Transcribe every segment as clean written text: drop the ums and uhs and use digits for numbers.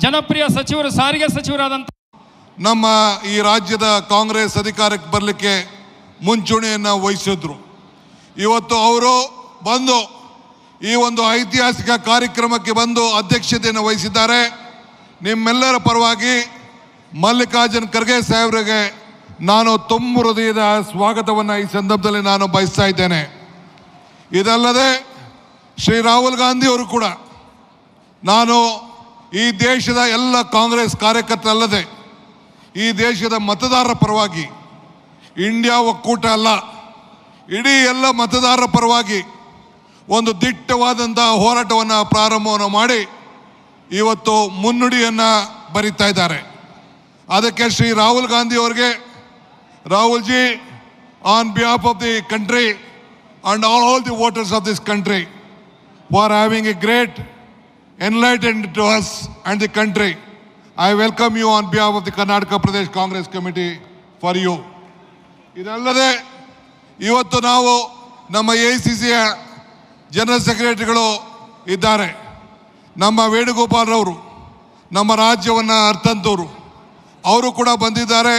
ಜನಪ್ರಿಯ ಸಚಿವರು, ಸಾರಿಗೆ ಸಚಿವರಾದಂಥ ನಮ್ಮ ಈ ರಾಜ್ಯದ ಕಾಂಗ್ರೆಸ್ ಅಧಿಕಾರಕ್ಕೆ ಬರಲಿಕ್ಕೆ ಮುಂಚೂಣಿಯನ್ನು ವಹಿಸಿದ್ರು. ಇವತ್ತು ಅವರು ಬಂದು ಈ ಒಂದು ಐತಿಹಾಸಿಕ ಕಾರ್ಯಕ್ರಮಕ್ಕೆ ಬಂದು ಅಧ್ಯಕ್ಷತೆಯನ್ನು ವಹಿಸಿದ್ದಾರೆ. ನಿಮ್ಮೆಲ್ಲರ ಪರವಾಗಿ ಮಲ್ಲಿಕಾರ್ಜುನ್ ಖರ್ಗೆ ಸಾಹೇಬರಿಗೆ ನಾನು ತುಂಬ ಹೃದಯದ ಸ್ವಾಗತವನ್ನು ಈ ಸಂದರ್ಭದಲ್ಲಿ ನಾನು ಬಯಸ್ತಾ ಇದ್ದೇನೆ. ಇದಲ್ಲದೆ ಶ್ರೀ ರಾಹುಲ್ ಗಾಂಧಿ ಅವರು ಕೂಡ ನಾನು ಈ ದೇಶದ ಎಲ್ಲ ಕಾಂಗ್ರೆಸ್ ಕಾರ್ಯಕರ್ತರಲ್ಲದೆ ಈ ದೇಶದ ಮತದಾರರ ಪರವಾಗಿ, ಇಂಡಿಯಾ ಒಕ್ಕೂಟ ಅಲ್ಲ, ಇಡೀ ಎಲ್ಲ ಮತದಾರರ ಪರವಾಗಿ ಒಂದು ದಿಟ್ಟವಾದಂಥ ಹೋರಾಟವನ್ನು ಪ್ರಾರಂಭವನ್ನು ಮಾಡಿ ಇವತ್ತು ಮುನ್ನುಡಿಯನ್ನು ಬರೀತಾ ಇದ್ದಾರೆ. ಅದಕ್ಕೆ ಶ್ರೀ ರಾಹುಲ್ ಗಾಂಧಿ ಅವರಿಗೆ, Rahul ji, on behalf of the country and all the voters of this country for having a great enlightenment to us and the country, I welcome you on behalf of the Karnataka Pradesh Congress Committee for you. ಇದಲ್ಲದೆ ಇವತ್ತು ನಾವು ನಮ್ಮ AICCಯ general ಸೆಕ್ರೆಟರಿಗಳು ಇದ್ದಾರೆ. ನಮ್ಮ ವೇಣುಗೋಪಾಲ್ ಅವರು, ನಮ್ಮ ರಾಜ್ಯವನ್ನು ಅರ್ಥಂತವರು, ಅವರು ಕೂಡ ಬಂದಿದ್ದಾರೆ.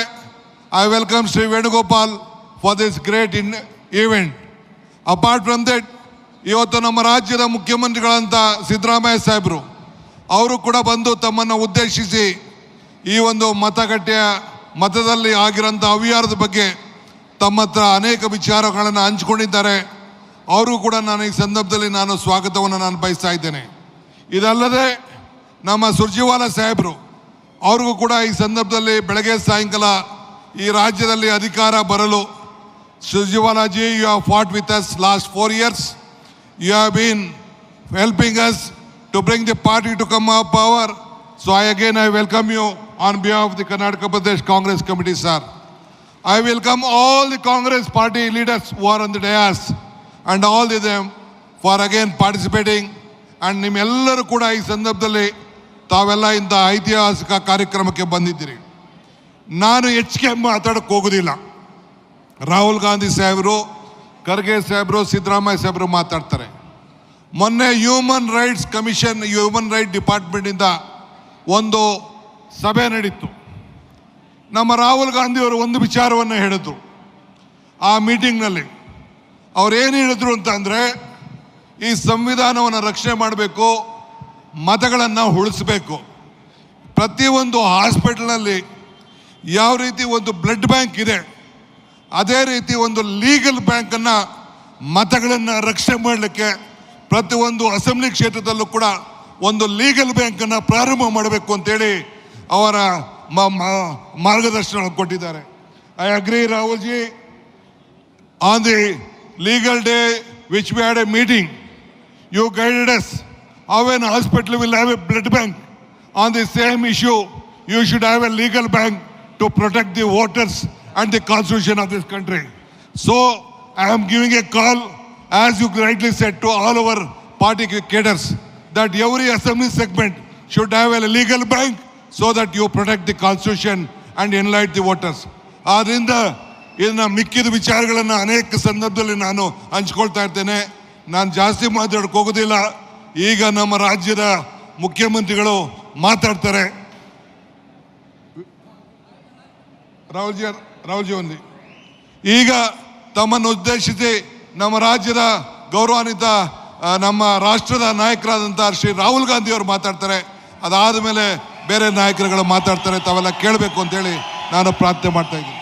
I welcome Shri Venugopal for this great event. Apart from that, ಇವತ್ತು ನಮ್ಮ ರಾಜ್ಯದ ಮುಖ್ಯಮಂತ್ರಿಗಳಂತ ಸಿದ್ದರಾಮಯ್ಯ ಸಾಹೇಬರು ಅವರು ಕೂಡ ಬಂದು ತಮ್ಮನ್ನು ಉದ್ದೇಶಿಸಿ ಈ ಒಂದು ಮತದಲ್ಲಿ ಆಗಿರೋಂಥ ಅವ್ಯವಹಾರದ ಬಗ್ಗೆ ತಮ್ಮ ಹತ್ರ ಅನೇಕ ವಿಚಾರಗಳನ್ನು ಹಂಚಿಕೊಂಡಿದ್ದಾರೆ. ಅವರು ಕೂಡ ನಾನು ಈ ಸಂದರ್ಭದಲ್ಲಿ ನಾನು ಸ್ವಾಗತವನ್ನು ನಾನು ಬಯಸ್ತಾ ಇದ್ದೇನೆ. ಇದಲ್ಲದೆ ನಮ್ಮ ಸುರ್ಜೇವಾಲಾ ಸಾಹೇಬರು ಅವ್ರಿಗೂ ಕೂಡ ಈ ಸಂದರ್ಭದಲ್ಲಿ ಬೆಳಗ್ಗೆ ಸಾಯಂಕಾಲ ಈ ರಾಜ್ಯದಲ್ಲಿ ಅಧಿಕಾರ ಬರಲು, Surjewala ji, you have fought with us last 4 years. You have been helping us to bring the party to come up power. So I welcome you on behalf of the Karnataka Pradesh Congress Committee, sir. I welcome all the Congress party leaders who are on the dais and all of them for again participating. And ನಿಮ್ಮೆಲ್ಲರೂ ಕೂಡ ಈ ಸಂದರ್ಭದಲ್ಲಿ ತಾವೆಲ್ಲ ಇಂಥ ಐತಿಹಾಸಿಕ ಕಾರ್ಯಕ್ರಮಕ್ಕೆ ಬಂದಿದ್ದೀರಿ. ನಾನು ಹೆಚ್ಚಿಗೆ ಮಾತಾಡೋಕ್ಕೆ ಹೋಗೋದಿಲ್ಲ. ರಾಹುಲ್ ಗಾಂಧಿ ಸಾಹೇಬರು, ಖರ್ಗೆ ಸಾಹೇಬರು, ಸಿದ್ದರಾಮಯ್ಯ ಸಾಹೇಬರು ಮಾತಾಡ್ತಾರೆ. ಮೊನ್ನೆ human rights commission, human right ಡಿಪಾರ್ಟ್ಮೆಂಟಿಂದ ಒಂದು ಸಭೆ ನಡೀತು. ನಮ್ಮ ರಾಹುಲ್ ಗಾಂಧಿಯವರು ಒಂದು ವಿಚಾರವನ್ನು ಹೇಳಿದ್ರು ಆ ಮೀಟಿಂಗ್ನಲ್ಲಿ. ಅವ್ರೇನು ಹೇಳಿದ್ರು ಅಂತಂದರೆ, ಈ ಸಂವಿಧಾನವನ್ನು ರಕ್ಷಣೆ ಮಾಡಬೇಕು, ಮತಗಳನ್ನು ಉಳಿಸಬೇಕು. ಪ್ರತಿಯೊಂದು ಹಾಸ್ಪಿಟಲ್ನಲ್ಲಿ ಯಾವ ರೀತಿ ಒಂದು ಬ್ಲಡ್ ಬ್ಯಾಂಕ್ ಇದೆ, ಅದೇ ರೀತಿ ಒಂದು ಲೀಗಲ್ ಬ್ಯಾಂಕನ್ನು ಮತಗಳನ್ನು ರಕ್ಷಣೆ ಮಾಡಲಿಕ್ಕೆ ಪ್ರತಿಯೊಂದು ಅಸೆಂಬ್ಲಿ ಕ್ಷೇತ್ರದಲ್ಲೂ ಕೂಡ ಒಂದು ಲೀಗಲ್ ಬ್ಯಾಂಕನ್ನು ಪ್ರಾರಂಭ ಮಾಡಬೇಕು ಅಂತೇಳಿ ಅವರ ಮಾರ್ಗದರ್ಶನ ಕೊಟ್ಟಿದ್ದಾರೆ. I agree Rahul ji. On the legal day which we had a meeting, you guided us how an hospital will have a blood bank. On the same issue, you should have a legal bank to protect the voters and the constitution of this country. So I am giving a call, as you rightly said, to all our party cadres that every assembly segment should have a legal bank so that you protect the constitution and enlighten the voters. ಆದ್ರಿಂದ ಇದನ್ನ ಮಿಕ್ಕಿದ ವಿಚಾರಗಳನ್ನು ಅನೇಕ ಸಂದರ್ಭದಲ್ಲಿ ನಾನು ಹಂಚ್ಕೊಳ್ತಾ ಇರ್ತೇನೆ. ನಾನು ಜಾಸ್ತಿ ಮಾತಾಡೋಕೆ ಹೋಗೋದಿಲ್ಲ. ಈಗ ನಮ್ಮ ರಾಜ್ಯದ ಮುಖ್ಯಮಂತ್ರಿಗಳು ಮಾತಾಡ್ತಾರೆ. ರಾಹುಲ್ ಜಿ ಒಂದು ಈಗ ತಮ್ಮನ್ನು ಉದ್ದೇಶಿಸಿ ನಮ್ಮ ರಾಜ್ಯದ ಗೌರವಾನ್ವಿತ ನಮ್ಮ ರಾಷ್ಟ್ರದ ನಾಯಕರಾದಂಥ ಶ್ರೀ ರಾಹುಲ್ ಗಾಂಧಿ ಅವರು ಮಾತಾಡ್ತಾರೆ. ಅದಾದ ಮೇಲೆ ಬೇರೆ ನಾಯಕರುಗಳು ಮಾತಾಡ್ತಾರೆ. ತಾವೆಲ್ಲ ಕೇಳಬೇಕು ಅಂತೇಳಿ ನಾನು ಪ್ರಾರ್ಥನೆ ಮಾಡ್ತಾ ಇದ್ದೀನಿ.